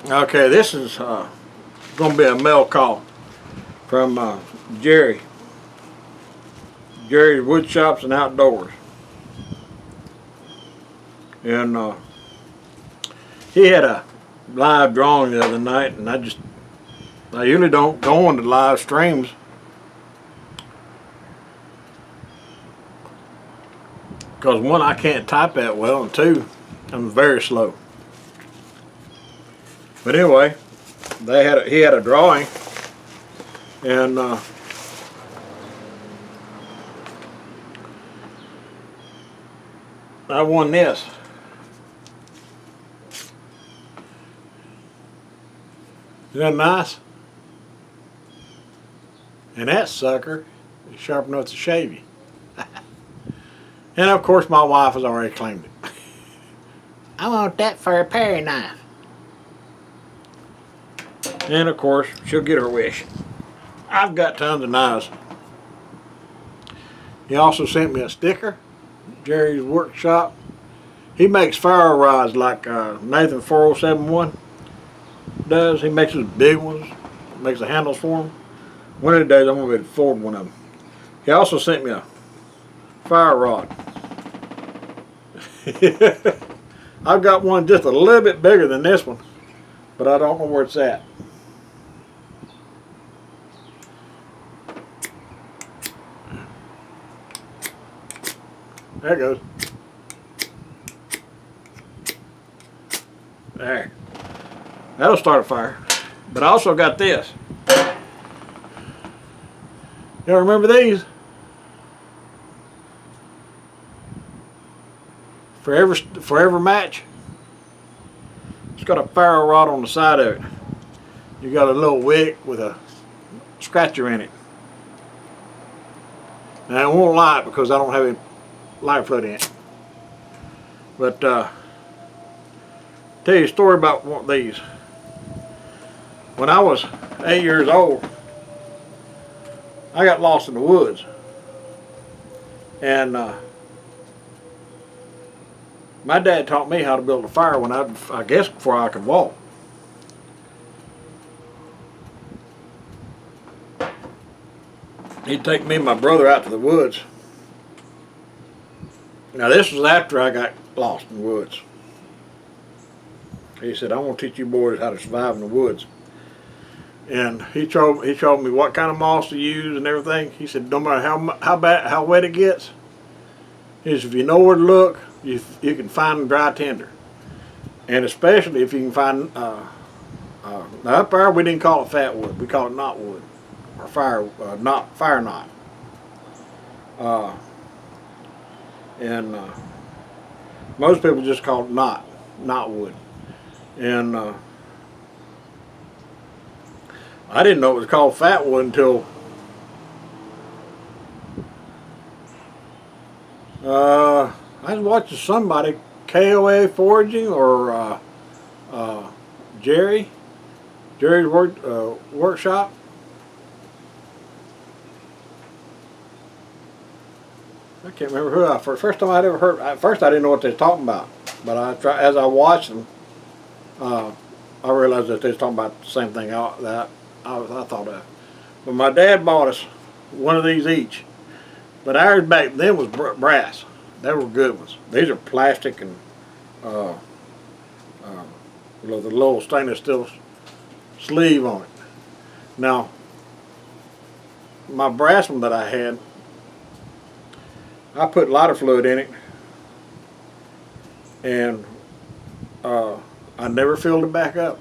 Okay, this is going to be a mail call from Jerry. Jerry's Wood Shops and Outdoors. And he had a live drawing the other night, and I usually don't go on the live streams because one, I can't type that well, and two, I'm very slow. But anyway, he had a drawing, and I won this. Isn't that nice? And that sucker is sharp enough to shave you. And of course my wife has already claimed it. I want that for a paring knife. And of course she'll get her wish. I've got tons of knives. He also sent me a sticker. Jerry's Workshop. He makes fire rods like Nathan 4071 does. He makes his big ones. Makes the handles for them. One of the days I'm going to be able to afford one of them. He also sent me a fire rod. I've got one just a little bit bigger than this one, but I don't know where it's at. There it goes. There. That'll start a fire. But I also got this. Y'all remember these? Forever match. It's got a fire rod on the side of it. You got a little wick with a scratcher in it. Now it won't light because I don't have any light fluid in it. But tell you a story about one of these. When I was 8 years old, I got lost in the woods, and my dad taught me how to build a fire when I guess before I could walk. He'd take me and my brother out to the woods. Now this was after I got lost in the woods. He said, "I want to teach you boys how to survive in the woods." And he showed me what kind of moss to use and everything. He said, no matter how wet it gets, he said, if you know where to look, you can find dry tinder. And especially if you can find, now up there we didn't call it fat wood, we call it knot wood, or fire knot. And most people just call it knot wood. And I didn't know it was called fat wood until I was watching somebody, KOA Foraging or Jerry's Workshop. I can't remember who first time I'd ever heard. At first I didn't know what they were talking about, but as I watched them, I realized that they was talking about the same thing that I thought of. But my dad bought us one of these each. But ours back then was brass. They were good ones. These are plastic and the little stainless steel sleeve on it. Now, my brass one that I had, I put lighter fluid in it, and I never filled it back up.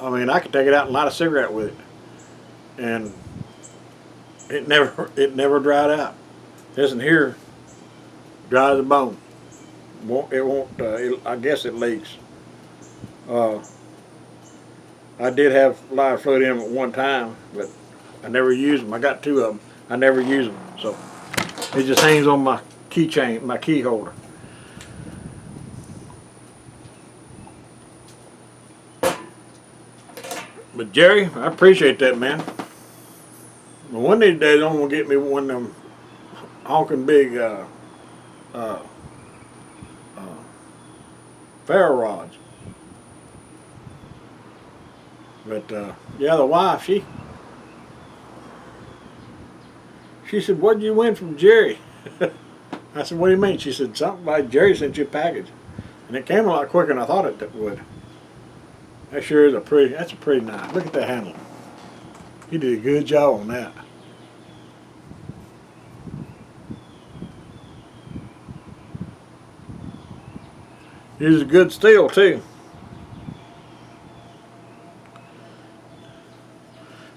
I mean, I could take it out and light a cigarette with it, and it never dried out. This in here dry as a bone. It won't. I guess it leaks. I did have lighter fluid in them at one time, but I never used them. I got two of them. I never use them, so it just hangs on my keychain, my key holder. But Jerry, I appreciate that, man. Well, one of these days I'm gonna get me one of them honking big ferro rods. But yeah, the wife, she said, "What did you win from Jerry?" I said, "What do you mean?" She said, "Something about Jerry sent you a package," and it came a lot quicker than I thought it would. That sure is that's a pretty knife. Look at that handle. He did a good job on that. Here's a good steel too.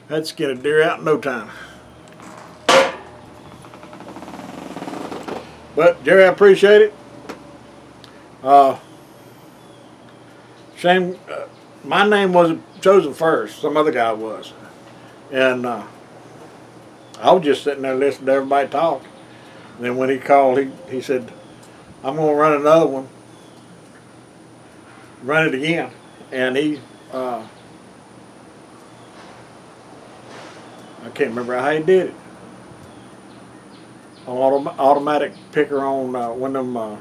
That'd skin a deer out in no time. But Jerry, I appreciate it. Shame, my name wasn't chosen first. Some other guy was, and I was just sitting there listening to everybody talk. And then when he called, he said, "I'm gonna run another one, run it again," and I can't remember how he did it. Automatic picker on one of them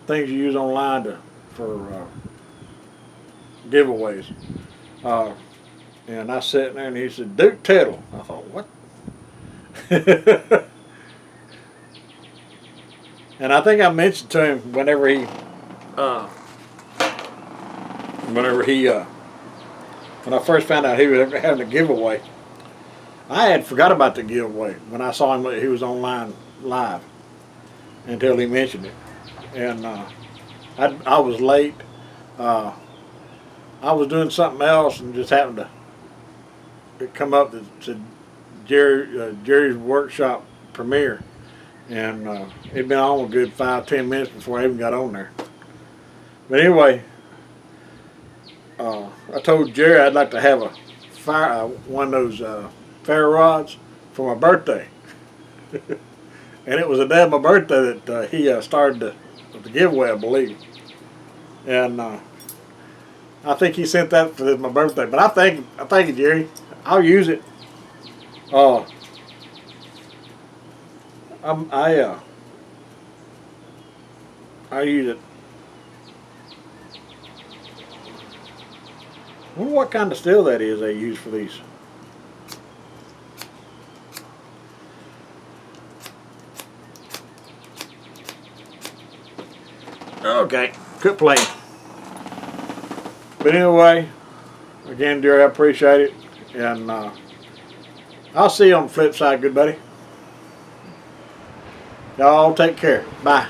things you use online for giveaways. And I sat there and he said, "Duke Tittle." I thought, what? And I think I mentioned to him whenever he when I first found out he was having a giveaway, I had forgot about the giveaway when I saw him. He was online live until he mentioned it, and I was late. I was doing something else and just happened to come up that said Jerry's workshop premiere, and it'd been on a good 5-10 minutes before I even got on there. But anyway, I told Jerry I'd like to have a one of those ferro rods for my birthday. And it was the day of my birthday that he started the giveaway, I believe. And I think he sent that for my birthday. But I thank you, Jerry. I'll use it. I use it. I wonder what kind of steel that is they use for these. Okay, quit playing. But anyway, again, dear, I appreciate it, and I'll see you on the flip side, good buddy. Y'all take care. Bye.